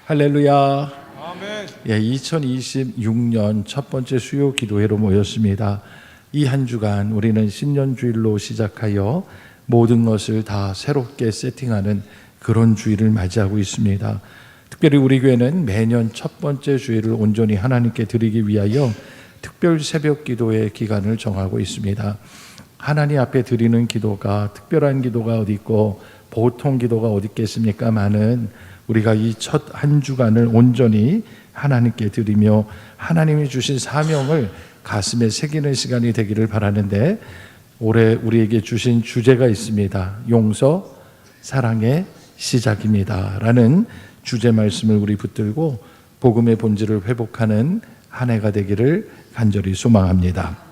할렐루야. 아멘. 2026년 첫 번째 수요 기도회로 모였습니다. 이 한 주간 우리는 신년주일로 시작하여 모든 것을 다 새롭게 세팅하는 그런 주일을 맞이하고 있습니다. 특별히 우리 교회는 매년 첫 번째 주일을 온전히 하나님께 드리기 위하여 특별 새벽 기도의 기간을 정하고 있습니다. 하나님 앞에 드리는 기도가 특별한 기도가 어디 있고 보통 기도가 어디 있겠습니까? 많은 우리가 이 첫 한 주간을 온전히 하나님께 드리며 하나님이 주신 사명을 가슴에 새기는 시간이 되기를 바라는데, 올해 우리에게 주신 주제가 있습니다. 용서, 사랑의 시작입니다 라는 주제 말씀을 우리 붙들고 복음의 본질을 회복하는 한 해가 되기를 간절히 소망합니다.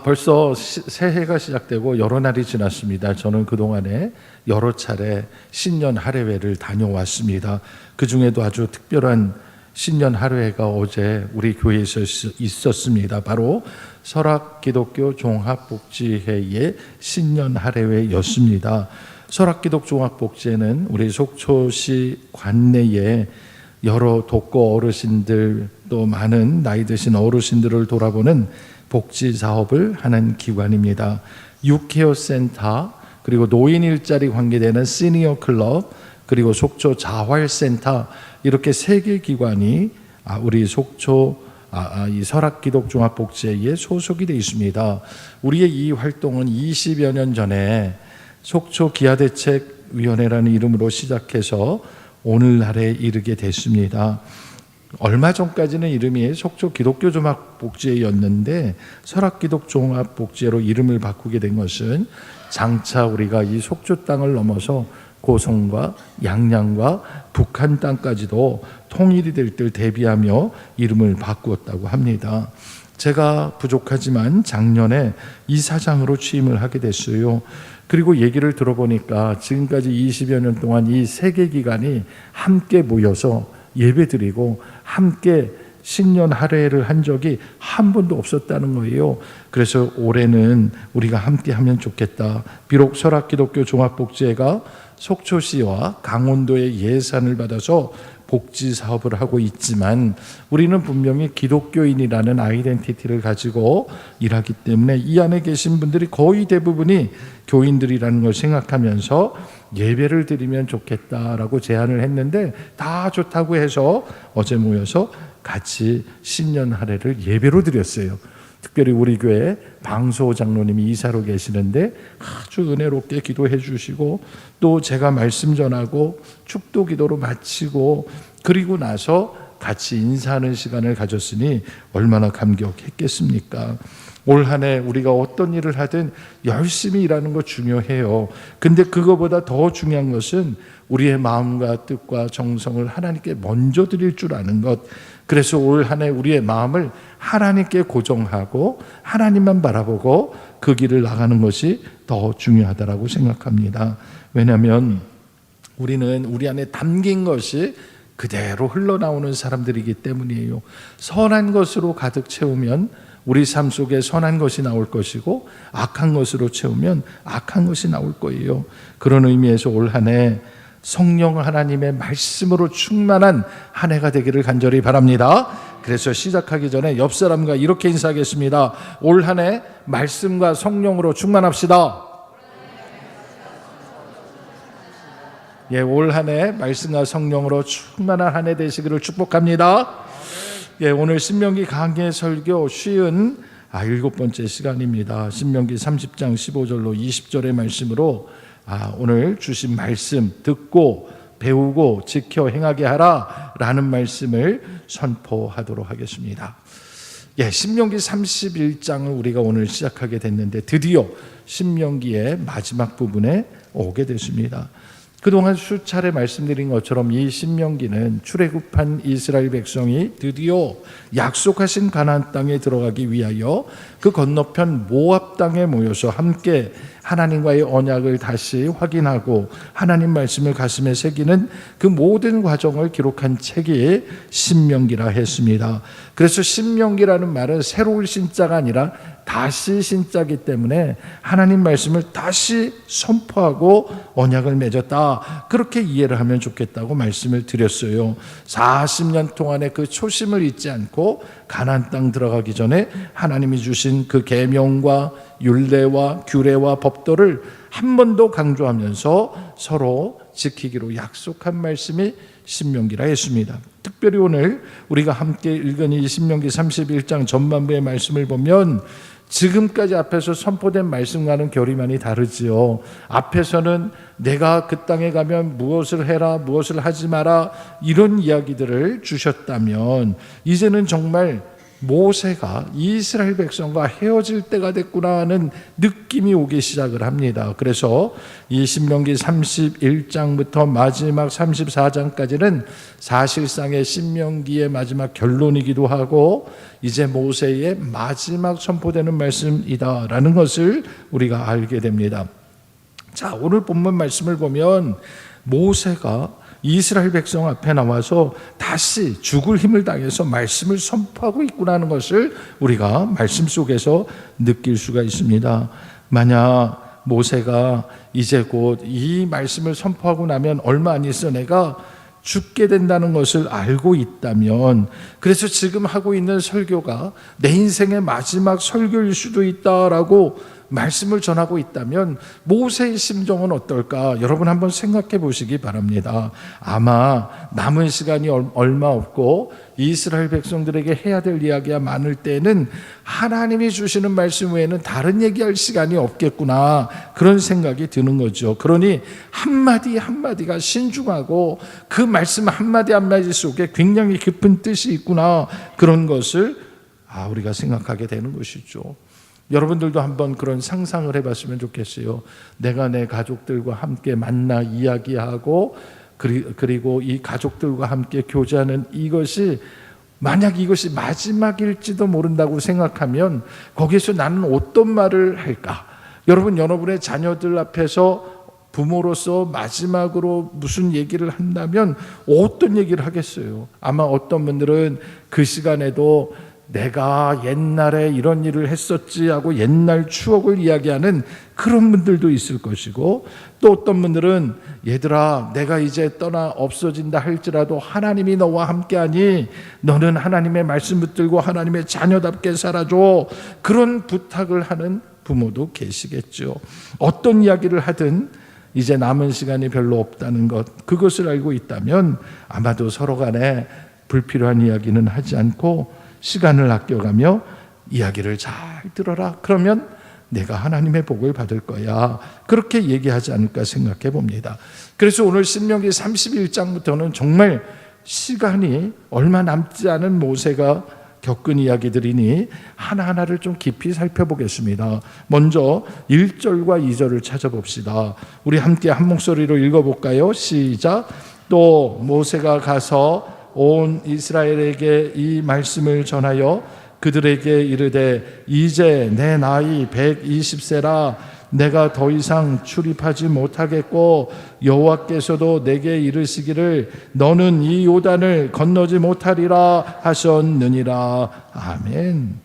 벌써 새해가 시작되고 여러 날이 지났습니다. 저는 그동안에 여러 차례 신년 할애회를 다녀왔습니다. 그 중에도 아주 특별한 신년 할애회가 어제 우리 교회에서 있었습니다. 바로 설악기독교 종합복지회의 신년 할애회였습니다. 설악기독 종합복지회는 우리 속초시 관내에 여러 독거 어르신들, 또 많은 나이 드신 어르신들을 돌아보는 복지 사업을 하는 기관입니다. 유케어 센터, 그리고 노인 일자리 관계되는 시니어 클럽, 그리고 속초 자활센터, 이렇게 세 개 기관이 우리 속초 이 설악기독 종합복지회에 소속이 되어 있습니다. 우리의 이 활동은 20여 년 전에 속초 기아대책위원회라는 이름으로 시작해서 오늘날에 이르게 됐습니다. 얼마 전까지는 이름이 속초 기독교 종합복지회였는데 설악기독 종합복지회로 이름을 바꾸게 된 것은 장차 우리가 이 속초 땅을 넘어서 고성과 양양과 북한 땅까지도 통일이 될 때 대비하며 이름을 바꾸었다고 합니다. 제가 부족하지만 작년에 이사장으로 취임을 하게 됐어요. 그리고 얘기를 들어보니까 지금까지 20여 년 동안 이 세 개 기관이 함께 모여서 예배드리고 함께 신년 할애를 한 적이 한 번도 없었다는 거예요. 그래서 올해는 우리가 함께 하면 좋겠다. 비록 설악기독교 종합복지회가 속초시와 강원도의 예산을 받아서 복지 사업을 하고 있지만 우리는 분명히 기독교인이라는 아이덴티티를 가지고 일하기 때문에 이 안에 계신 분들이 거의 대부분이 교인들이라는 걸 생각하면서 예배를 드리면 좋겠다라고 제안을 했는데 다 좋다고 해서 어제 모여서 같이 신년 할애를 예배로 드렸어요. 특별히 우리 교회 방소 장로님이 이사로 계시는데 아주 은혜롭게 기도해 주시고, 또 제가 말씀 전하고 축도 기도로 마치고 그리고 나서 같이 인사하는 시간을 가졌으니 얼마나 감격했겠습니까? 올 한 해 우리가 어떤 일을 하든 열심히 일하는 거 중요해요. 근데 그거보다 더 중요한 것은 우리의 마음과 뜻과 정성을 하나님께 먼저 드릴 줄 아는 것. 그래서 올 한 해 우리의 마음을 하나님께 고정하고 하나님만 바라보고 그 길을 나가는 것이 더 중요하다고 생각합니다. 왜냐하면 우리는 우리 안에 담긴 것이 그대로 흘러나오는 사람들이기 때문이에요. 선한 것으로 가득 채우면 우리 삶 속에 선한 것이 나올 것이고, 악한 것으로 채우면 악한 것이 나올 거예요. 그런 의미에서 올 한 해 성령 하나님의 말씀으로 충만한 한 해가 되기를 간절히 바랍니다. 그래서 시작하기 전에 옆 사람과 이렇게 인사하겠습니다. 올 한 해 말씀과 성령으로 충만합시다. 올 한 해 말씀과 성령으로 충만한 한 해 되시기를 축복합니다. 오늘 신명기 강해 설교 쉬운 7번째 시간입니다. 신명기 30장 15절로 20절의 말씀으로 오늘 주신 말씀 듣고 배우고 지켜 행하게 하라 라는 말씀을 선포하도록 하겠습니다. 신명기 31장을 우리가 오늘 시작하게 됐는데 드디어 신명기의 마지막 부분에 오게 됐습니다. 그동안 수차례 말씀드린 것처럼 이 신명기는 출애굽한 이스라엘 백성이 드디어 약속하신 가나안 땅에 들어가기 위하여 그 건너편 모압 땅에 모여서 함께 하나님과의 언약을 다시 확인하고 하나님 말씀을 가슴에 새기는 그 모든 과정을 기록한 책이 신명기라 했습니다. 그래서 신명기라는 말은 새로울 신자가 아니라 다시 신자기 때문에 하나님 말씀을 다시 선포하고 언약을 맺었다. 그렇게 이해를 하면 좋겠다고 말씀을 드렸어요. 40년 동안의 그 초심을 잊지 않고 가나안 땅 들어가기 전에 하나님이 주신 그 계명과 율례와 규례와 법도를 한 번 더 강조하면서 서로 지키기로 약속한 말씀이 신명기라 했습니다. 특별히 오늘 우리가 함께 읽은 이 신명기 31장 전반부의 말씀을 보면 지금까지 앞에서 선포된 말씀과는 결이 많이 다르지요. 앞에서는 내가 그 땅에 가면 무엇을 해라, 무엇을 하지 마라, 이런 이야기들을 주셨다면 이제는 정말 모세가 이스라엘 백성과 헤어질 때가 됐구나 하는 느낌이 오기 시작을 합니다. 그래서 이 신명기 31장부터 마지막 34장까지는 사실상의 신명기의 마지막 결론이기도 하고 이제 모세의 마지막 선포되는 말씀이다라는 것을 우리가 알게 됩니다. 자, 오늘 본문 말씀을 보면 모세가 이스라엘 백성 앞에 나와서 다시 죽을 힘을 당해서 말씀을 선포하고 있구나 하는 것을 우리가 말씀 속에서 느낄 수가 있습니다. 만약 모세가 이제 곧 이 말씀을 선포하고 나면 얼마 안 있어 내가 죽게 된다는 것을 알고 있다면, 그래서 지금 하고 있는 설교가 내 인생의 마지막 설교일 수도 있다라고 말씀을 전하고 있다면 모세의 심정은 어떨까? 여러분 한번 생각해 보시기 바랍니다. 아마 남은 시간이 얼마 없고 이스라엘 백성들에게 해야 될 이야기가 많을 때는 하나님이 주시는 말씀 외에는 다른 얘기할 시간이 없겠구나, 그런 생각이 드는 거죠. 그러니 한마디 한마디가 신중하고 그 말씀 한마디 한마디 속에 굉장히 깊은 뜻이 있구나, 그런 것을 우리가 생각하게 되는 것이죠. 여러분들도 한번 그런 상상을 해봤으면 좋겠어요. 내가 내 가족들과 함께 만나 이야기하고 그리고 이 가족들과 함께 교제하는 이것이 만약 이것이 마지막일지도 모른다고 생각하면 거기서 나는 어떤 말을 할까? 여러분의 자녀들 앞에서 부모로서 마지막으로 무슨 얘기를 한다면 어떤 얘기를 하겠어요? 아마 어떤 분들은 그 시간에도 내가 옛날에 이런 일을 했었지 하고 옛날 추억을 이야기하는 그런 분들도 있을 것이고, 또 어떤 분들은 얘들아 내가 이제 떠나 없어진다 할지라도 하나님이 너와 함께하니 너는 하나님의 말씀 붙들고 하나님의 자녀답게 살아줘, 그런 부탁을 하는 부모도 계시겠죠. 어떤 이야기를 하든 이제 남은 시간이 별로 없다는 것, 그것을 알고 있다면 아마도 서로 간에 불필요한 이야기는 하지 않고 시간을 아껴가며 이야기를 잘 들어라, 그러면 내가 하나님의 복을 받을 거야, 그렇게 얘기하지 않을까 생각해 봅니다. 그래서 오늘 신명기 31장부터는 정말 시간이 얼마 남지 않은 모세가 겪은 이야기들이니 하나하나를 좀 깊이 살펴보겠습니다. 먼저 1절과 2절을 찾아봅시다. 우리 함께 한 목소리로 읽어볼까요? 시작. 또 모세가 가서 온 이스라엘에게 이 말씀을 전하여 그들에게 이르되 이제 내 나이 120세라 내가 더 이상 출입하지 못하겠고 여호와께서도 내게 이르시기를 너는 이 요단을 건너지 못하리라 하셨느니라. 아멘.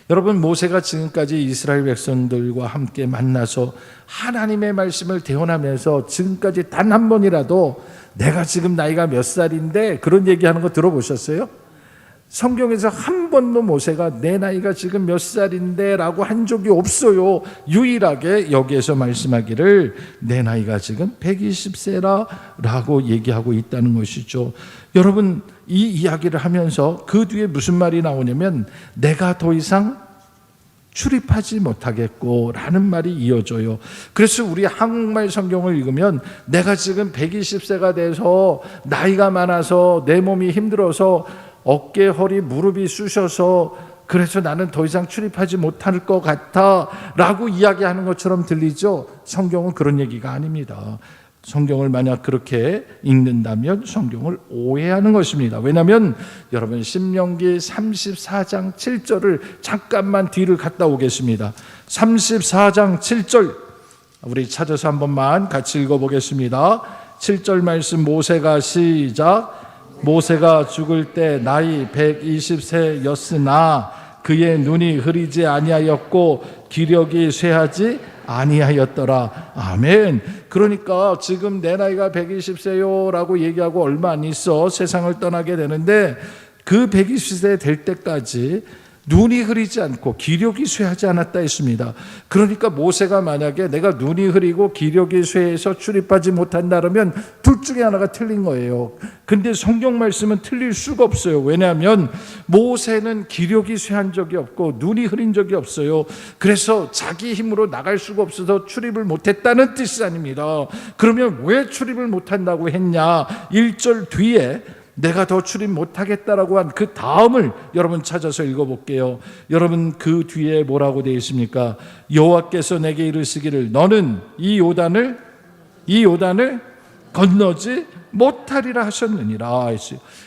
여러분, 모세가 지금까지 이스라엘 백성들과 함께 만나서 하나님의 말씀을 대언하면서 지금까지 단 한 번이라도 내가 지금 나이가 몇 살인데 그런 얘기하는 거 들어보셨어요? 성경에서 한 번도 모세가 내 나이가 지금 몇 살인데 라고 한 적이 없어요. 유일하게 여기에서 말씀하기를 내 나이가 지금 120세라 라고 얘기하고 있다는 것이죠. 여러분, 이 이야기를 하면서 그 뒤에 무슨 말이 나오냐면 내가 더 이상 출입하지 못하겠고 라는 말이 이어져요. 그래서 우리 한국말 성경을 읽으면 내가 지금 120세가 돼서 나이가 많아서 내 몸이 힘들어서 어깨, 허리, 무릎이 쑤셔서 그래서 나는 더 이상 출입하지 못할 것 같아 라고 이야기하는 것처럼 들리죠. 성경은 그런 얘기가 아닙니다. 성경을 만약 그렇게 읽는다면 성경을 오해하는 것입니다. 왜냐하면 여러분 신명기 34장 7절을 잠깐만 뒤를 갔다 오겠습니다. 34장 7절 우리 찾아서 한 번만 같이 읽어보겠습니다. 7절 말씀 모세가 시작. 모세가 죽을 때 나이 120세였으나 그의 눈이 흐리지 아니하였고 기력이 쇠하지 아니하였더라. 아멘. 그러니까 지금 내 나이가 120세요 라고 얘기하고 얼마 안 있어 세상을 떠나게 되는데, 그 120세 될 때까지 눈이 흐리지 않고 기력이 쇠하지 않았다 했습니다. 그러니까 모세가 만약에 내가 눈이 흐리고 기력이 쇠해서 출입하지 못한다면 둘 중에 하나가 틀린 거예요. 근데 성경 말씀은 틀릴 수가 없어요. 왜냐하면 모세는 기력이 쇠한 적이 없고 눈이 흐린 적이 없어요. 그래서 자기 힘으로 나갈 수가 없어서 출입을 못했다는 뜻이 아닙니다. 그러면 왜 출입을 못한다고 했냐? 1절 뒤에 내가 더 출입 못하겠다라고 한 그 다음을 여러분 찾아서 읽어볼게요. 여러분 그 뒤에 뭐라고 되어 있습니까? 여호와께서 내게 이르시기를 너는 이 요단을 건너지 못하리라 하셨느니라.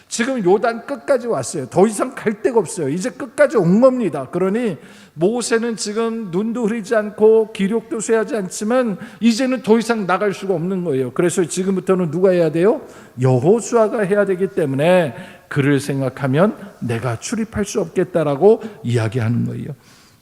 지금 요단 끝까지 왔어요. 더 이상 갈 데가 없어요. 이제 끝까지 온 겁니다. 그러니 모세는 지금 눈도 흐리지 않고 기력도 쇠하지 않지만 이제는 더 이상 나갈 수가 없는 거예요. 그래서 지금부터는 누가 해야 돼요? 여호수아가 해야 되기 때문에 그를 생각하면 내가 출입할 수 없겠다라고 이야기하는 거예요.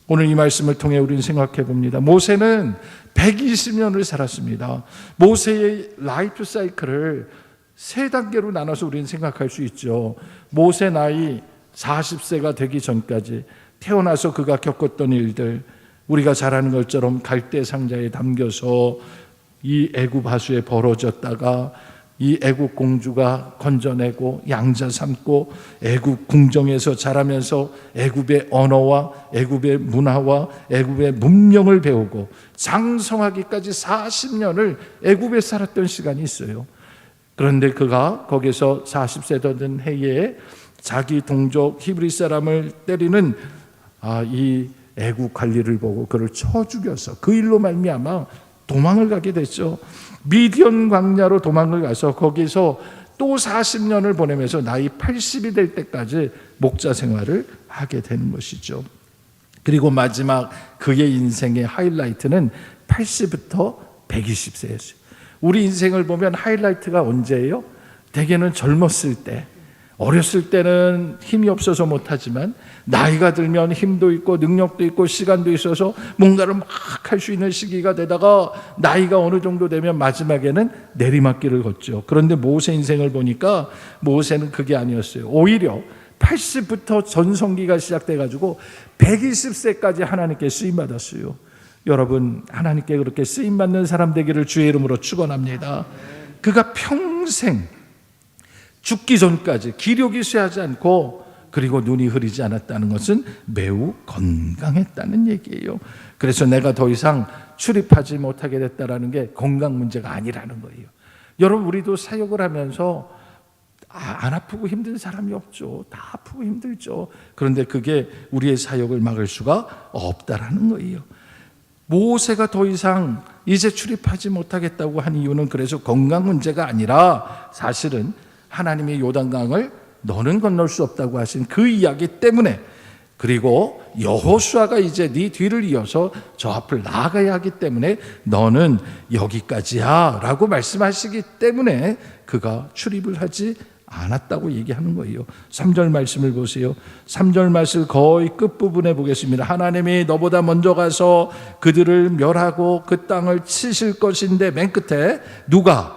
오늘 이 말씀을 통해 우리는 생각해 봅니다. 모세는 120년을 살았습니다. 모세의 라이프 사이클을 세 단계로 나눠서 우리는 생각할 수 있죠. 모세 나이 40세가 되기 전까지 태어나서 그가 겪었던 일들, 우리가 잘 아는 것처럼 갈대 상자에 담겨서 이 애굽 하수에 벌어졌다가 이 애굽 공주가 건져내고 양자 삼고 애굽 궁정에서 자라면서 애굽의 언어와 애굽의 문화와 애굽의 문명을 배우고 장성하기까지 40년을 애굽에 살았던 시간이 있어요. 그런데 그가 거기서 40세 된 해에 자기 동족 히브리 사람을 때리는 이 애국 관리를 보고 그를 쳐 죽여서 그 일로 말미암아 도망을 가게 됐죠. 미디안 광야로 도망을 가서 거기서 또 40년을 보내면서 나이 80이 될 때까지 목자 생활을 하게 되는 것이죠. 그리고 마지막 그의 인생의 하이라이트는 80부터 120세였어요. 우리 인생을 보면 하이라이트가 언제예요? 대개는 젊었을 때, 어렸을 때는 힘이 없어서 못하지만 나이가 들면 힘도 있고 능력도 있고 시간도 있어서 뭔가를 막 할 수 있는 시기가 되다가 나이가 어느 정도 되면 마지막에는 내리막길을 걷죠. 그런데 모세 인생을 보니까 모세는 그게 아니었어요. 오히려 80부터 전성기가 시작돼가지고 120세까지 하나님께 쓰임받았어요. 여러분, 하나님께 그렇게 쓰임받는 사람 되기를 주의 이름으로 축원합니다. 그가 평생 죽기 전까지 기력이 쇠하지 않고 그리고 눈이 흐리지 않았다는 것은 매우 건강했다는 얘기예요. 그래서 내가 더 이상 출입하지 못하게 됐다는 게 건강 문제가 아니라는 거예요. 여러분, 우리도 사역을 하면서 안 아프고 힘든 사람이 없죠. 다 아프고 힘들죠. 그런데 그게 우리의 사역을 막을 수가 없다라는 거예요. 모세가 더 이상 이제 출입하지 못하겠다고 한 이유는 그래서 건강 문제가 아니라 사실은 하나님의 요단강을 너는 건널 수 없다고 하신 그 이야기 때문에, 그리고 여호수아가 이제 네 뒤를 이어서 저 앞을 나아가야 하기 때문에 너는 여기까지야 라고 말씀하시기 때문에 그가 출입을 하지 않았다고 얘기하는 거예요. 3절 말씀을 보세요. 3절 말씀 거의 끝부분에 보겠습니다. 하나님이 너보다 먼저 가서 그들을 멸하고 그 땅을 치실 것인데, 맨 끝에 누가?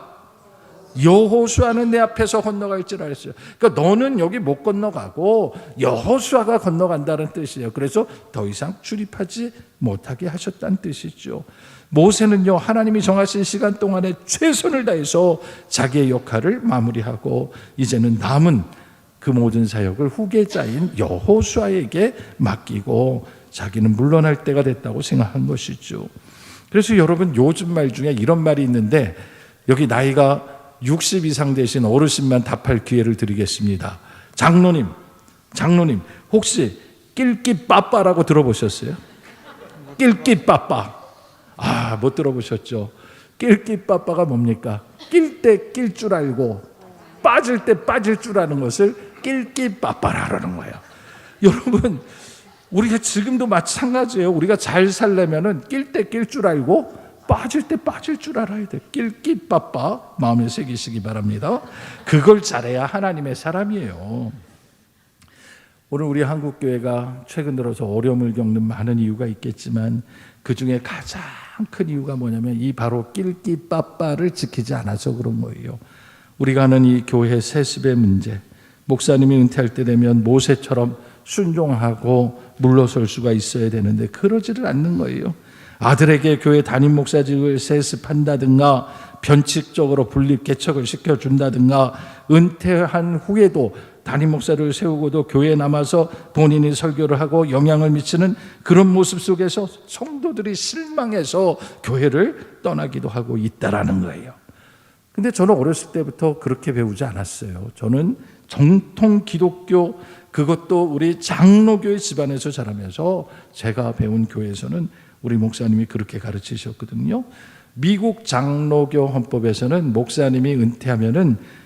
여호수아는 내 앞에서 건너갈지라 했어요. 그러니까 너는 여기 못 건너가고 여호수아가 건너간다는 뜻이에요. 그래서 더 이상 출입하지 못하게 하셨다는 뜻이죠. 모세는요, 하나님이 정하신 시간 동안에 최선을 다해서 자기의 역할을 마무리하고 이제는 남은 그 모든 사역을 후계자인 여호수아에게 맡기고 자기는 물러날 때가 됐다고 생각한 것이죠. 그래서 여러분, 요즘 말 중에 이런 말이 있는데, 여기 나이가 60 이상 되신 어르신만 답할 기회를 드리겠습니다. 장로님 혹시 낄끼빠빠라고 들어보셨어요? 낄끼빠빠. 못 들어보셨죠? 낄끼빠빠가 뭡니까? 낄 때 낄 줄 알고 빠질 때 빠질 줄 아는 것을 낄끼빠빠라는 거예요. 여러분, 우리가 지금도 마찬가지예요. 우리가 잘 살려면은 낄 때 낄 줄 알고 빠질 때 빠질 줄 알아야 돼. 낄끼빠빠 마음에 새기시기 바랍니다. 그걸 잘해야 하나님의 사람이에요. 오늘 우리 한국교회가 최근 들어서 어려움을 겪는 많은 이유가 있겠지만 그 중에 가장 큰 이유가 뭐냐면 이 바로 낄끼빠빠를 지키지 않아서 그런 거예요. 우리가 하는 이 교회 세습의 문제, 목사님이 은퇴할 때 되면 모세처럼 순종하고 물러설 수가 있어야 되는데 그러지를 않는 거예요. 아들에게 교회 담임 목사직을 세습한다든가 변칙적으로 분립 개척을 시켜준다든가 은퇴한 후에도 담임 목사를 세우고도 교회에 남아서 본인이 설교를 하고 영향을 미치는 그런 모습 속에서 성도들이 실망해서 교회를 떠나기도 하고 있다라는 거예요. 근데 저는 어렸을 때부터 그렇게 배우지 않았어요. 저는 정통 기독교, 그것도 우리 장로교회 집안에서 자라면서 제가 배운 교회에서는 우리 목사님이 그렇게 가르치셨거든요. 미국 장로교 헌법에서는 목사님이 은퇴하면은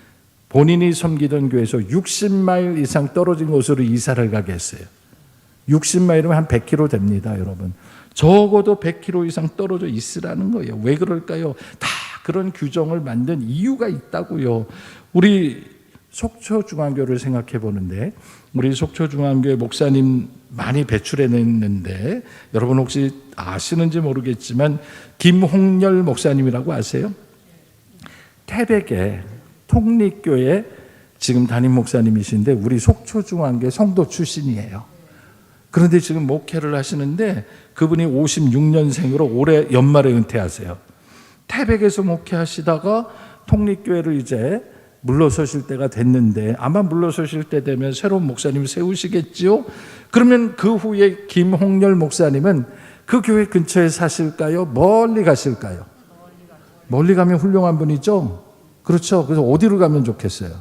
본인이 섬기던 교회에서 60마일 이상 떨어진 곳으로 이사를 가게 했어요. 60마일이면 한 100km 됩니다, 여러분. 적어도 100km 이상 떨어져 있으라는 거예요. 왜 그럴까요? 다 그런 규정을 만든 이유가 있다고요. 우리 속초중앙교를 생각해 보는데 우리 속초중앙교회 목사님 많이 배출해냈는데 여러분 혹시 아시는지 모르겠지만 김홍렬 목사님이라고 아세요? 태백에 통립교회 지금 담임 목사님이신데 우리 속초중앙교회 성도 출신이에요. 그런데 지금 목회를 하시는데 그분이 56년생으로 올해 연말에 은퇴하세요. 태백에서 목회하시다가 통립교회를 이제 물러서실 때가 됐는데 아마 물러서실 때 되면 새로운 목사님을 세우시겠지요. 그러면 그 후에 김홍렬 목사님은 그 교회 근처에 사실까요? 멀리 가실까요? 멀리 가면 훌륭한 분이죠. 그렇죠. 그래서 어디로 가면 좋겠어요?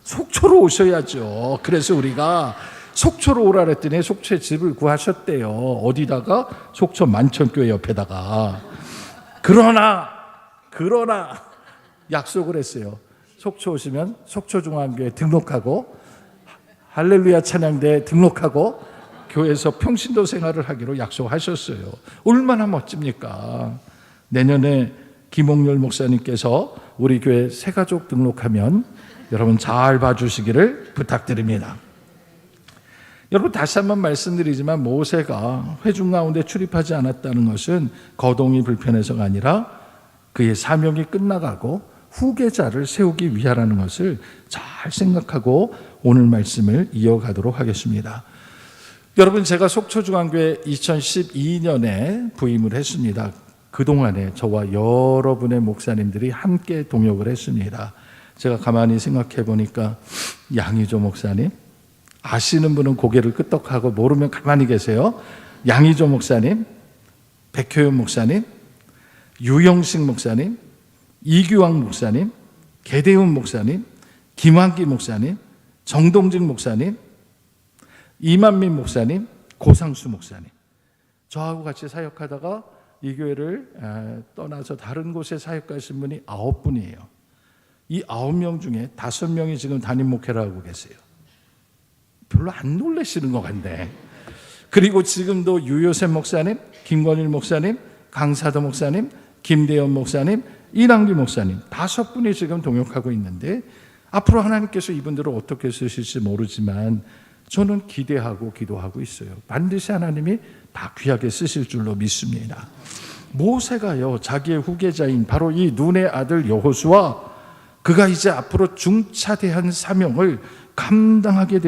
속초로 오셔야죠. 그래서 우리가 속초로 오라 그랬더니 속초에 집을 구하셨대요. 어디다가? 속초 만천교회 옆에다가. 그러나 약속을 했어요. 속초 오시면 속초중앙교회 등록하고 할렐루야 찬양대에 등록하고 교회에서 평신도 생활을 하기로 약속하셨어요. 얼마나 멋집니까? 내년에 김홍렬 목사님께서 우리 교회 새가족 등록하면 여러분 잘 봐주시기를 부탁드립니다. 여러분 다시 한번 말씀드리지만 모세가 회중 가운데 출입하지 않았다는 것은 거동이 불편해서가 아니라 그의 사명이 끝나가고 후계자를 세우기 위하라는 것을 잘 생각하고 오늘 말씀을 이어가도록 하겠습니다. 여러분 제가 속초중앙교회 2012년에 부임을 했습니다. 그동안에 저와 여러분의 목사님들이 함께 동역을 했습니다. 제가 가만히 생각해 보니까 양희조 목사님, 아시는 분은 고개를 끄덕하고 모르면 가만히 계세요. 양희조 목사님, 백효연 목사님, 유영식 목사님, 이규왕 목사님, 개대훈 목사님, 김환기 목사님, 정동진 목사님, 이만민 목사님, 고상수 목사님, 저하고 같이 사역하다가 이 교회를 떠나서 다른 곳에 사역하신 분이 9분이에요. 이 9명 중에 5명이 지금 담임 목회를 하고 계세요. 별로 안 놀라시는 것 같네. 그리고 지금도 유요셉 목사님, 김건일 목사님, 강사도 목사님, 김대현 목사님, 이랑기 목사님 5분이 지금 동역하고 있는데 앞으로 하나님께서 이분들을 어떻게 쓰실지 모르지만 저는 기대하고 기도하고 있어요. 반드시 하나님이 다 귀하게 쓰실 줄로 믿습니다. 모세가요, 자기의 후계자인 바로 이 눈의 아들 여호수아, 그가 이제 앞으로 중차대한 사명을 감당하게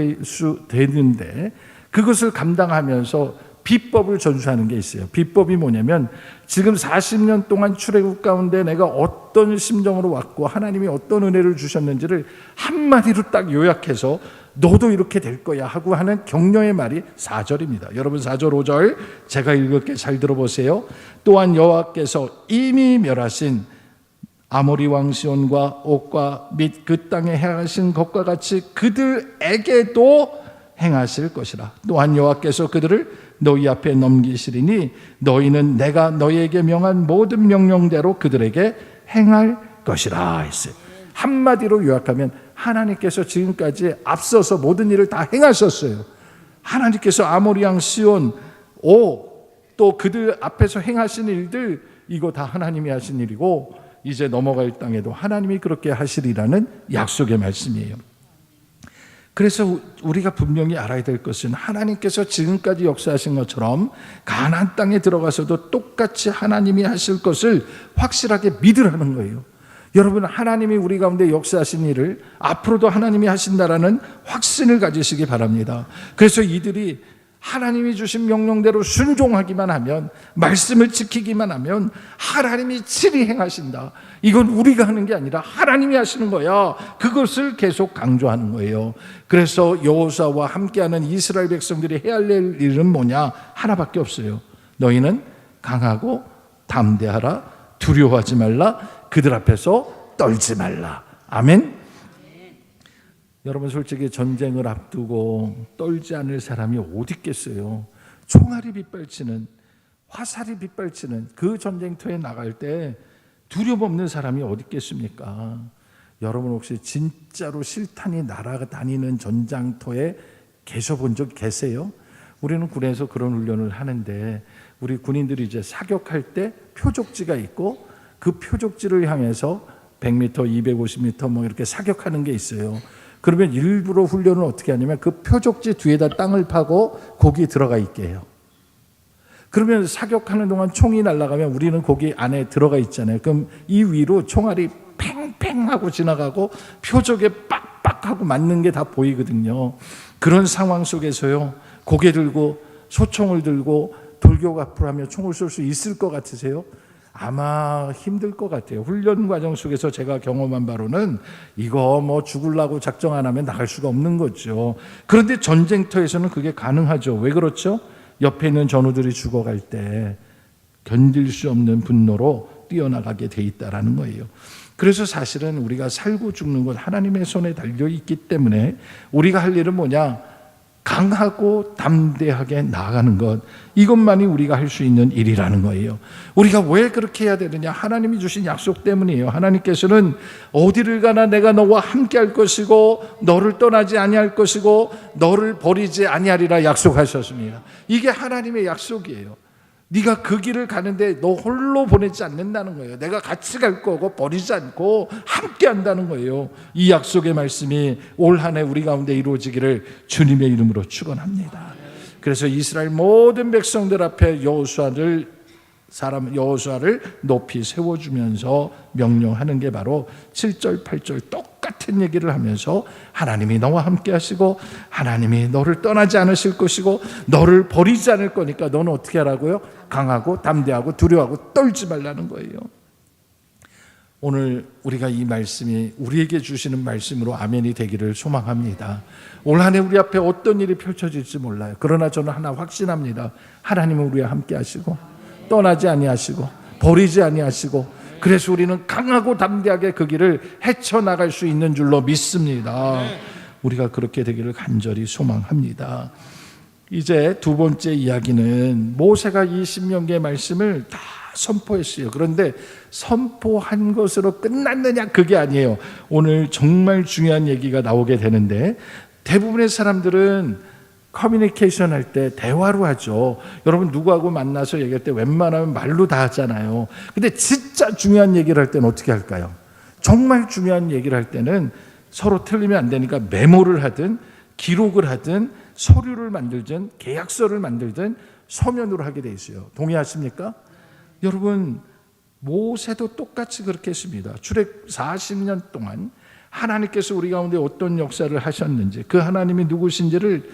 되는데 그것을 감당하면서 비법을 전수하는 게 있어요. 비법이 뭐냐면 지금 40년 동안 출애굽 가운데 내가 어떤 심정으로 왔고 하나님이 어떤 은혜를 주셨는지를 한마디로 딱 요약해서 너도 이렇게 될 거야 하고 하는 격려의 말이 4절입니다. 여러분 4절 5절 제가 읽을게 잘 들어보세요. 또한 여호와께서 이미 멸하신 아모리 왕 시온과 옥과 및 그 땅에 행하신 것과 같이 그들에게도 행하실 것이라. 또한 여호와께서 그들을 너희 앞에 넘기시리니 너희는 내가 너희에게 명한 모든 명령대로 그들에게 행할 것이라 했어요. 한마디로 요약하면 하나님께서 지금까지 앞서서 모든 일을 다 행하셨어요. 하나님께서 아모리 왕 시온, 옥, 또 그들 앞에서 행하신 일들 이거 다 하나님이 하신 일이고 이제 넘어갈 땅에도 하나님이 그렇게 하시리라는 약속의 말씀이에요. 그래서 우리가 분명히 알아야 될 것은 하나님께서 지금까지 역사하신 것처럼 가나안 땅에 들어가서도 똑같이 하나님이 하실 것을 확실하게 믿으라는 거예요. 여러분, 하나님이 우리 가운데 역사하신 일을 앞으로도 하나님이 하신다라는 확신을 가지시기 바랍니다. 그래서 이들이 하나님이 주신 명령대로 순종하기만 하면, 말씀을 지키기만 하면 하나님이 친히 행하신다. 이건 우리가 하는 게 아니라 하나님이 하시는 거야. 그것을 계속 강조하는 거예요. 그래서 여호수아와 함께하는 이스라엘 백성들이 해야 할 일은 뭐냐? 하나밖에 없어요. 너희는 강하고 담대하라. 두려워하지 말라. 그들 앞에서 떨지 말라. 아멘. 여러분, 솔직히 전쟁을 앞두고 떨지 않을 사람이 어디 있겠어요? 총알이 빗발치는, 화살이 빗발치는 그 전쟁터에 나갈 때 두려움 없는 사람이 어디 있겠습니까? 여러분, 혹시 진짜로 실탄이 날아다니는 전장터에 계셔본 적 계세요? 우리는 군에서 그런 훈련을 하는데, 우리 군인들이 이제 사격할 때 표적지가 있고 그 표적지를 향해서 100m, 250m 뭐 이렇게 사격하는 게 있어요. 그러면 일부러 훈련을 어떻게 하냐면 그 표적지 뒤에다 땅을 파고 거기 들어가 있게 해요. 그러면 사격하는 동안 총이 날아가면 우리는 거기 안에 들어가 있잖아요. 그럼 이 위로 총알이 팽팽하고 지나가고 표적에 빡빡하고 맞는 게 다 보이거든요. 그런 상황 속에서요, 고개 들고 소총을 들고 돌격 앞으로 하며 총을 쏠 수 있을 것 같으세요? 아마 힘들 것 같아요. 훈련 과정 속에서 제가 경험한 바로는 이거 뭐 죽으려고 작정 안 하면 나갈 수가 없는 거죠. 그런데 전쟁터에서는 그게 가능하죠. 왜 그렇죠? 옆에 있는 전우들이 죽어갈 때 견딜 수 없는 분노로 뛰어나가게 돼 있다라는 거예요. 그래서 사실은 우리가 살고 죽는 건 하나님의 손에 달려 있기 때문에 우리가 할 일은 뭐냐? 강하고 담대하게 나아가는 것, 이것만이 우리가 할 수 있는 일이라는 거예요. 우리가 왜 그렇게 해야 되느냐? 하나님이 주신 약속 때문이에요. 하나님께서는 어디를 가나 내가 너와 함께 할 것이고 너를 떠나지 아니할 것이고 너를 버리지 아니하리라 약속하셨습니다. 이게 하나님의 약속이에요. 네가 그 길을 가는데 너 홀로 보내지 않는다는 거예요. 내가 같이 갈 거고 버리지 않고 함께 한다는 거예요. 이 약속의 말씀이 올 한 해 우리 가운데 이루어지기를 주님의 이름으로 축원합니다. 그래서 이스라엘 모든 백성들 앞에 여호수아를 높이 세워주면서 명령하는 게 바로 7절 8절 똑같은 얘기를 하면서 하나님이 너와 함께 하시고 하나님이 너를 떠나지 않으실 것이고 너를 버리지 않을 거니까 너는 어떻게 하라고요? 강하고 담대하고 두려워하고 떨지 말라는 거예요. 오늘 우리가 이 말씀이 우리에게 주시는 말씀으로 아멘이 되기를 소망합니다. 올 한 해 우리 앞에 어떤 일이 펼쳐질지 몰라요. 그러나 저는 하나 확신합니다. 하나님은 우리와 함께 하시고 떠나지 아니하시고 버리지 아니하시고, 그래서 우리는 강하고 담대하게 그 길을 헤쳐나갈 수 있는 줄로 믿습니다. 우리가 그렇게 되기를 간절히 소망합니다. 이제 두 번째 이야기는 모세가 이 신명기의 말씀을 다 선포했어요. 그런데 선포한 것으로 끝났느냐? 그게 아니에요. 오늘 정말 중요한 얘기가 나오게 되는데, 대부분의 사람들은 커뮤니케이션 할 때 대화로 하죠. 여러분, 누구하고 만나서 얘기할 때 웬만하면 말로 다 하잖아요. 근데 진짜 중요한 얘기를 할 때는 어떻게 할까요? 정말 중요한 얘기를 할 때는 서로 틀리면 안 되니까 메모를 하든 기록을 하든 서류를 만들든 계약서를 만들든 서면으로 하게 돼 있어요. 동의하십니까? 여러분, 모세도 똑같이 그렇게 했습니다. 출애굽 40년 동안 하나님께서 우리 가운데 어떤 역사를 하셨는지, 그 하나님이 누구신지를,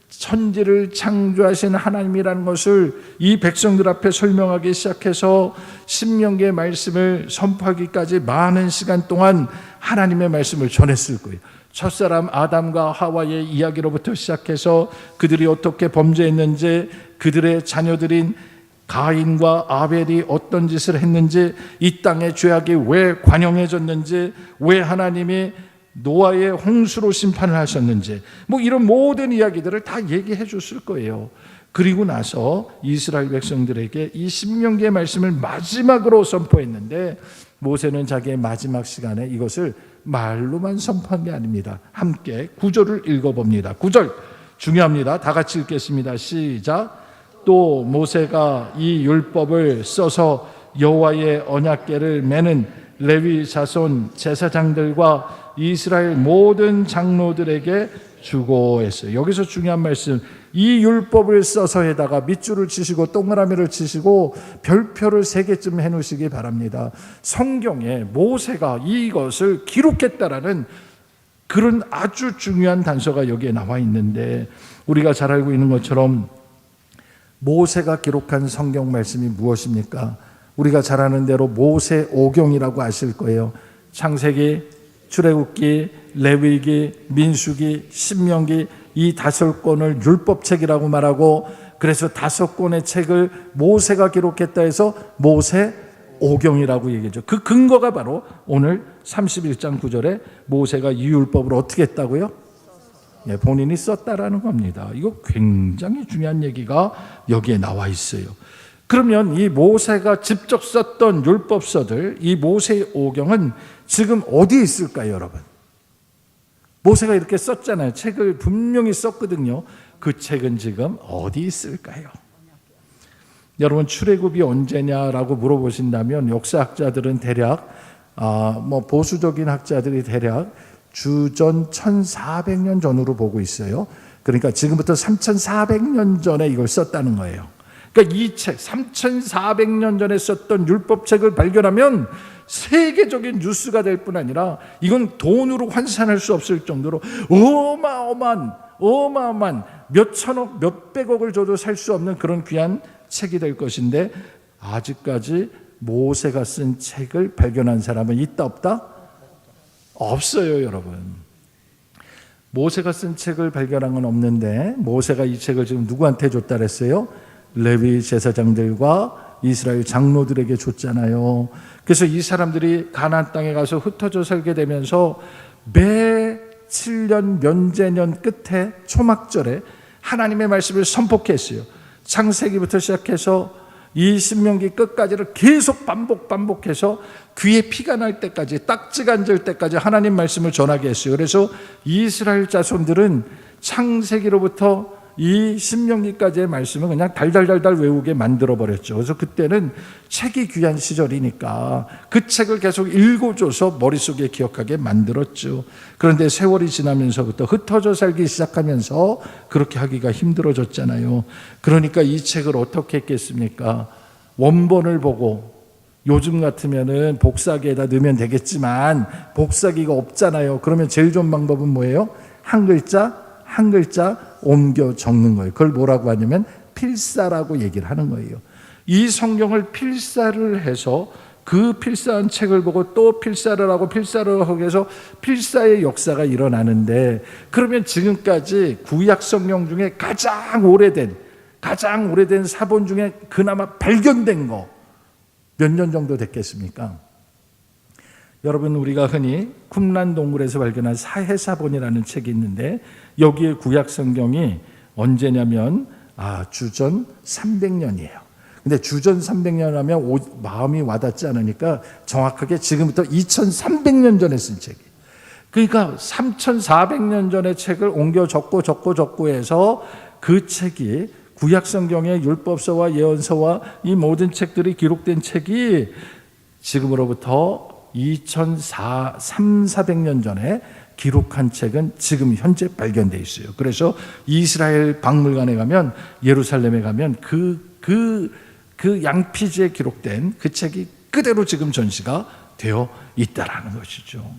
천지를 창조하신 하나님이라는 것을 이 백성들 앞에 설명하기 시작해서 신명기의 말씀을 선포하기까지 많은 시간 동안 하나님의 말씀을 전했을 거예요. 첫사람 아담과 하와의 이야기로부터 시작해서 그들이 어떻게 범죄했는지, 그들의 자녀들인 가인과 아벨이 어떤 짓을 했는지, 이 땅의 죄악이 왜 관영해졌는지, 왜 하나님이 노아의 홍수로 심판을 하셨는지, 뭐 이런 모든 이야기들을 다 얘기해 줬을 거예요. 그리고 나서 이스라엘 백성들에게 이 신명기의 말씀을 마지막으로 선포했는데, 모세는 자기의 마지막 시간에 이것을 말로만 선포한 게 아닙니다. 함께 9절을 읽어봅니다. 9절 중요합니다. 다 같이 읽겠습니다. 시작. 또 모세가 이 율법을 써서 여호와의 언약궤를 매는 레위 자손 제사장들과 이스라엘 모든 장로들에게 주고 했어요. 여기서 중요한 말씀, 이 율법을 써서 해다가 밑줄을 치시고 동그라미를 치시고 별표를 3개쯤 해놓으시기 바랍니다. 성경에 모세가 이것을 기록했다라는 그런 아주 중요한 단서가 여기에 나와 있는데, 우리가 잘 알고 있는 것처럼 모세가 기록한 성경 말씀이 무엇입니까? 우리가 잘 아는 대로 모세오경이라고 아실 거예요. 창세기, 출애굽기, 레위기, 민수기, 신명기, 이 5권을 율법책이라고 말하고, 그래서 5권의 책을 모세가 기록했다 해서 모세오경이라고 얘기하죠. 그 근거가 바로 오늘 31장 9절에 모세가 이 율법을 어떻게 했다고요? 본인이 썼다라는 겁니다. 이거 굉장히 중요한 얘기가 여기에 나와 있어요. 그러면 이 모세가 직접 썼던 율법서들, 이 모세오경은 지금 어디에 있을까요, 여러분? 모세가 이렇게 썼잖아요. 책을 분명히 썼거든요. 그 책은 지금 어디 있을까요? 여러분, 출애굽이 언제냐라고 물어보신다면 역사학자들은 대략 보수적인 학자들이 대략 주전 1400년 전으로 보고 있어요. 그러니까 지금부터 3400년 전에 이걸 썼다는 거예요. 그러니까 이 책 3400년 전에 썼던 율법책을 발견하면 세계적인 뉴스가 될 뿐 아니라 이건 돈으로 환산할 수 없을 정도로 어마어마한 몇천억 몇백억을 줘도 살 수 없는 그런 귀한 책이 될 것인데, 아직까지 모세가 쓴 책을 발견한 사람은 있다 없다? 없어요, 여러분. 모세가 쓴 책을 발견한 건 없는데, 모세가 이 책을 지금 누구한테 줬다 그랬어요? 레위 제사장들과 이스라엘 장로들에게 줬잖아요. 그래서 이 사람들이 가나안 땅에 가서 흩어져 살게 되면서 매 7년 면제년 끝에 초막절에 하나님의 말씀을 선포했어요. 창세기부터 시작해서 이 신명기 끝까지를 계속 반복해서 귀에 피가 날 때까지, 딱지가 앉을 때까지 하나님 말씀을 전하게 했어요. 그래서 이스라엘 자손들은 창세기로부터 이 신명기까지의 말씀을 그냥 달달달달 외우게 만들어버렸죠. 그래서 그때는 책이 귀한 시절이니까 그 책을 계속 읽어줘서 머릿속에 기억하게 만들었죠. 그런데 세월이 지나면서부터 흩어져 살기 시작하면서 그렇게 하기가 힘들어졌잖아요. 그러니까 이 책을 어떻게 했겠습니까? 원본을 보고, 요즘 같으면은 복사기에다 넣으면 되겠지만 복사기가 없잖아요. 그러면 제일 좋은 방법은 뭐예요? 한 글자 옮겨 적는 거예요. 그걸 뭐라고 하냐면 필사라고 얘기를 하는 거예요. 이 성경을 필사를 해서 그 필사한 책을 보고 또 필사를 하고 해서 필사의 역사가 일어나는데, 그러면 지금까지 구약 성경 중에 가장 오래된 사본 중에 그나마 발견된 거 몇 년 정도 됐겠습니까? 여러분, 우리가 흔히 쿰란 동굴에서 발견한 사해사본이라는 책이 있는데, 여기에 구약 성경이 언제냐면 주전 300년이에요. 근데 주전 300년 하면 마음이 와닿지 않으니까 정확하게 지금부터 2300년 전에 쓴 책이에요. 그러니까 3400년 전의 책을 옮겨 적고 해서 그 책이, 구약 성경의 율법서와 예언서와 이 모든 책들이 기록된 책이 지금으로부터 3,400년 전에 기록한 책은 지금 현재 발견되어 있어요. 그래서 이스라엘 박물관에 가면, 예루살렘에 가면 그 양피지에 기록된 그 책이 그대로 지금 전시가 되어 있다라는 것이죠.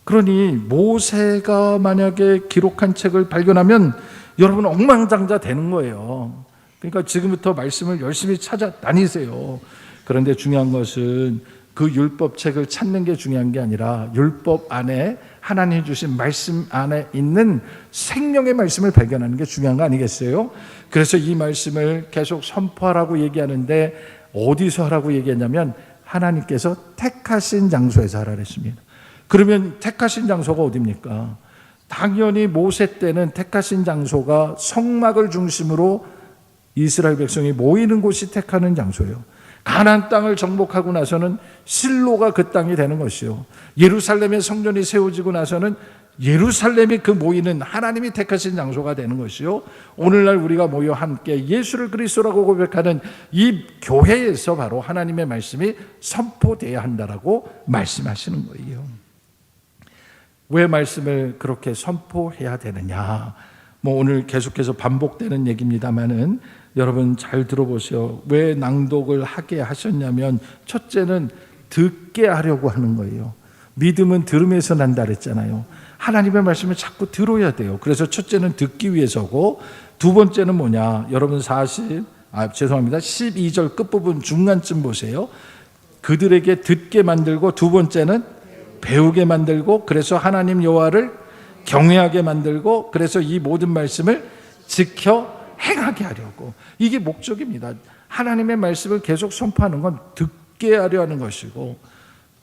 그러니 모세가 만약에 기록한 책을 발견하면 여러분 엉망장자 되는 거예요. 그러니까 지금부터 말씀을 열심히 찾아다니세요. 그런데 중요한 것은 그 율법책을 찾는 게 중요한 게 아니라 율법 안에 하나님 주신 말씀 안에 있는 생명의 말씀을 발견하는 게 중요한 거 아니겠어요? 그래서 이 말씀을 계속 선포하라고 얘기하는데, 어디서 하라고 얘기했냐면 하나님께서 택하신 장소에서 하라 그랬습니다. 그러면 택하신 장소가 어디입니까? 당연히 모세 때는 택하신 장소가 성막을 중심으로 이스라엘 백성이 모이는 곳이 택하는 장소예요. 가나안 땅을 정복하고 나서는 실로가 그 땅이 되는 것이요, 예루살렘의 성전이 세워지고 나서는 예루살렘이 그 모이는 하나님이 택하신 장소가 되는 것이요, 오늘날 우리가 모여 함께 예수를 그리스도라고 고백하는 이 교회에서 바로 하나님의 말씀이 선포되어야 한다라고 말씀하시는 거예요. 왜 말씀을 그렇게 선포해야 되느냐? 뭐 오늘 계속해서 반복되는 얘기입니다만은 여러분 잘 들어보세요. 왜 낭독을 하게 하셨냐면 첫째는 듣게 하려고 하는 거예요. 믿음은 들음에서 난다 그랬잖아요. 하나님의 말씀을 자꾸 들어야 돼요. 그래서 첫째는 듣기 위해서고, 두 번째는 뭐냐? 여러분 12절 끝부분 중간쯤 보세요. 그들에게 듣게 만들고, 두 번째는 배우게 만들고, 그래서 하나님 여호와를 경외하게 만들고, 그래서 이 모든 말씀을 지켜 행하게 하려고. 이게 목적입니다. 하나님의 말씀을 계속 선포하는 건 듣게 하려 하는 것이고,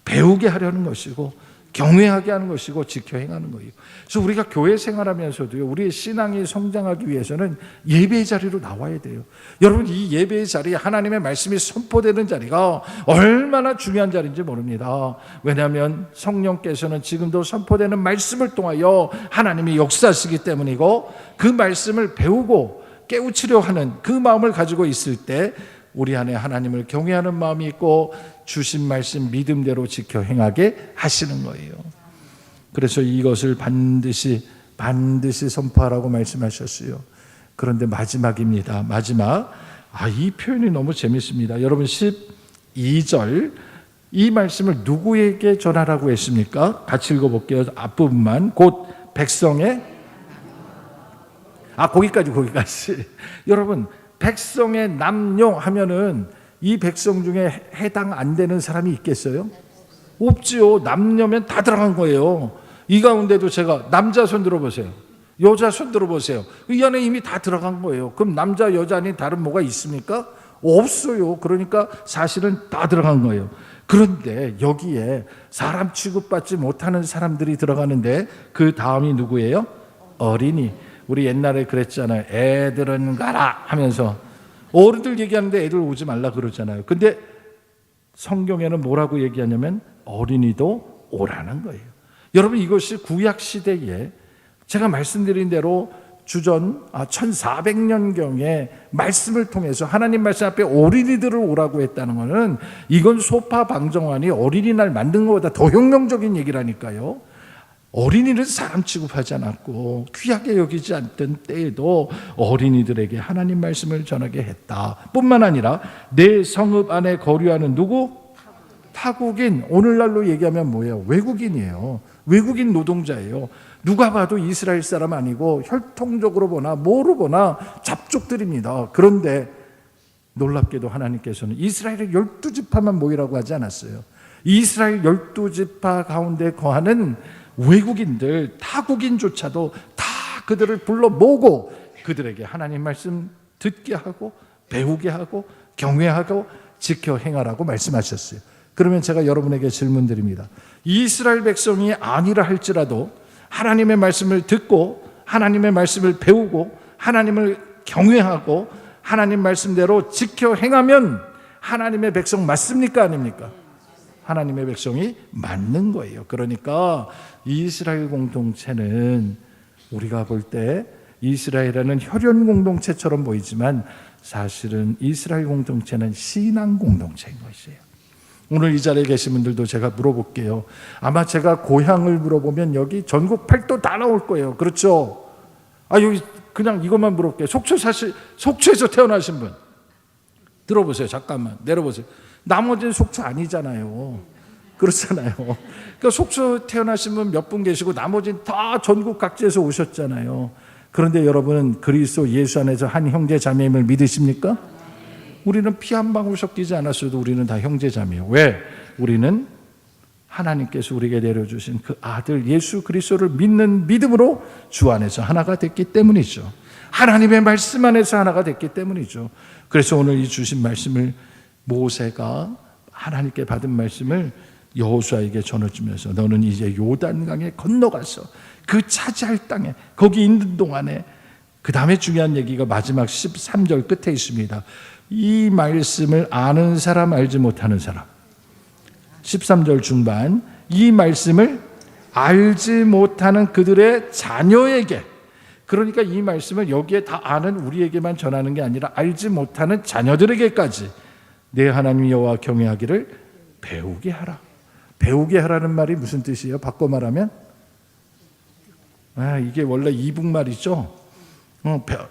배우게 하려는 것이고, 경외하게 하는 것이고, 지켜 행하는 거예요. 그래서 우리가 교회 생활하면서도요, 우리의 신앙이 성장하기 위해서는 예배의 자리로 나와야 돼요. 여러분, 이 예배의 자리, 하나님의 말씀이 선포되는 자리가 얼마나 중요한 자리인지 모릅니다. 왜냐하면 성령께서는 지금도 선포되는 말씀을 통하여 하나님이 역사하시기 때문이고, 그 말씀을 배우고 깨우치려 하는 그 마음을 가지고 있을 때 우리 안에 하나님을 경외하는 마음이 있고, 주신 말씀 믿음대로 지켜 행하게 하시는 거예요. 그래서 이것을 반드시 선포하라고 말씀하셨어요. 그런데 마지막입니다. 마지막. 이 표현이 너무 재밌습니다. 여러분 12절 이 말씀을 누구에게 전하라고 했습니까? 같이 읽어볼게요. 앞부분만. 곧 백성의 거기까지. 여러분 백성의 남녀 하면은 이 백성 중에 해당 안 되는 사람이 있겠어요? 없지요. 남녀면 다 들어간 거예요. 이 가운데도 제가 남자 손 들어보세요. 여자 손 들어보세요. 이 안에 이미 다 들어간 거예요. 그럼 남자 여자 아닌 다른 뭐가 있습니까? 없어요. 그러니까 사실은 다 들어간 거예요. 그런데 여기에 사람 취급받지 못하는 사람들이 들어가는데 그 다음이 누구예요? 어린이. 우리 옛날에 그랬잖아요. 애들은 가라 하면서 어른들 얘기하는데 애들 오지 말라 그러잖아요. 근데 성경에는 뭐라고 얘기하냐면 어린이도 오라는 거예요. 여러분 이것이 구약 시대에 제가 말씀드린 대로 주전 1400년경에 말씀을 통해서 하나님 말씀 앞에 어린이들을 오라고 했다는 것은 이건 소파방정환이 어린이날 만든 것보다 더 혁명적인 얘기라니까요. 어린이는 사람 취급하지 않았고 귀하게 여기지 않던 때에도 어린이들에게 하나님 말씀을 전하게 했다. 뿐만 아니라 내 성읍 안에 거류하는 누구? 타국인. 오늘날로 얘기하면 뭐예요? 외국인이에요. 외국인 노동자예요. 누가 봐도 이스라엘 사람 아니고 혈통적으로 보나 뭐로 보나 잡족들입니다. 그런데 놀랍게도 하나님께서는 이스라엘의 12지파만 모이라고 하지 않았어요. 이스라엘 12지파 가운데 거하는 외국인들, 타국인조차도 다 그들을 불러 모으고 그들에게 하나님 말씀 듣게 하고 배우게 하고 경외하고 지켜 행하라고 말씀하셨어요. 그러면 제가 여러분에게 질문드립니다. 이스라엘 백성이 아니라 할지라도 하나님의 말씀을 듣고 하나님의 말씀을 배우고 하나님을 경외하고 하나님 말씀대로 지켜 행하면 하나님의 백성 맞습니까? 아닙니까? 하나님의 백성이 맞는 거예요. 그러니까 이스라엘 공동체는 우리가 볼 때 이스라엘은 혈연 공동체처럼 보이지만 사실은 이스라엘 공동체는 신앙 공동체인 것이에요. 오늘 이 자리에 계신 분들도 제가 물어볼게요. 아마 제가 고향을 물어보면 여기 전국 8도 다 나올 거예요. 그렇죠? 여기 그냥 이것만 물어볼게요. 속초에서 태어나신 분 들어보세요. 잠깐만 내려보세요. 나머지는 속초 아니잖아요. 그렇잖아요. 그러니까 속초 태어나신 분 몇 분 계시고 나머지는 다 전국 각지에서 오셨잖아요. 그런데 여러분은 그리스도 예수 안에서 한 형제 자매임을 믿으십니까? 우리는 피 한 방울 섞이지 않았어도 우리는 다 형제 자매예요. 왜? 우리는 하나님께서 우리에게 내려주신 그 아들 예수 그리스도를 믿는 믿음으로 주 안에서 하나가 됐기 때문이죠. 하나님의 말씀 안에서 하나가 됐기 때문이죠. 그래서 오늘 이 주신 말씀을 모세가 하나님께 받은 말씀을 여호수아에게 전해주면서 너는 이제 요단강에 건너가서 그 차지할 땅에 거기 있는 동안에 그 다음에 중요한 얘기가 마지막 13절 끝에 있습니다. 이 말씀을 아는 사람 알지 못하는 사람 13절 중반 이 말씀을 알지 못하는 그들의 자녀에게 그러니까 이 말씀을 여기에 다 아는 우리에게만 전하는 게 아니라 알지 못하는 자녀들에게까지 내 하나님 여호와 경외하기를 배우게 하라. 배우게 하라는 말이 무슨 뜻이에요? 바꿔 말하면 이게 원래 이북말이죠.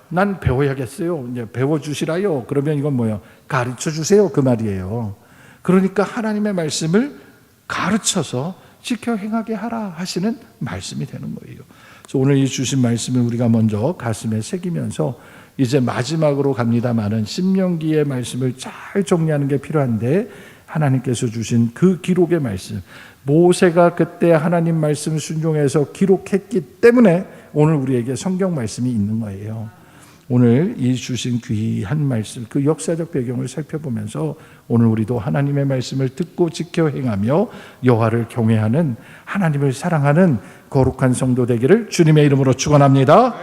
난 배워야겠어요. 이제 배워주시라요. 그러면 이건 뭐예요? 가르쳐 주세요. 그 말이에요. 그러니까 하나님의 말씀을 가르쳐서 지켜 행하게 하라 하시는 말씀이 되는 거예요. 그래서 오늘 이 주신 말씀을 우리가 먼저 가슴에 새기면서 이제 마지막으로 갑니다마는 신명기의 말씀을 잘 정리하는 게 필요한데, 하나님께서 주신 그 기록의 말씀, 모세가 그때 하나님 말씀 순종해서 기록했기 때문에 오늘 우리에게 성경 말씀이 있는 거예요. 오늘 이 주신 귀한 말씀, 그 역사적 배경을 살펴보면서 오늘 우리도 하나님의 말씀을 듣고 지켜 행하며 여호와를 경외하는, 하나님을 사랑하는 거룩한 성도 되기를 주님의 이름으로 축원합니다.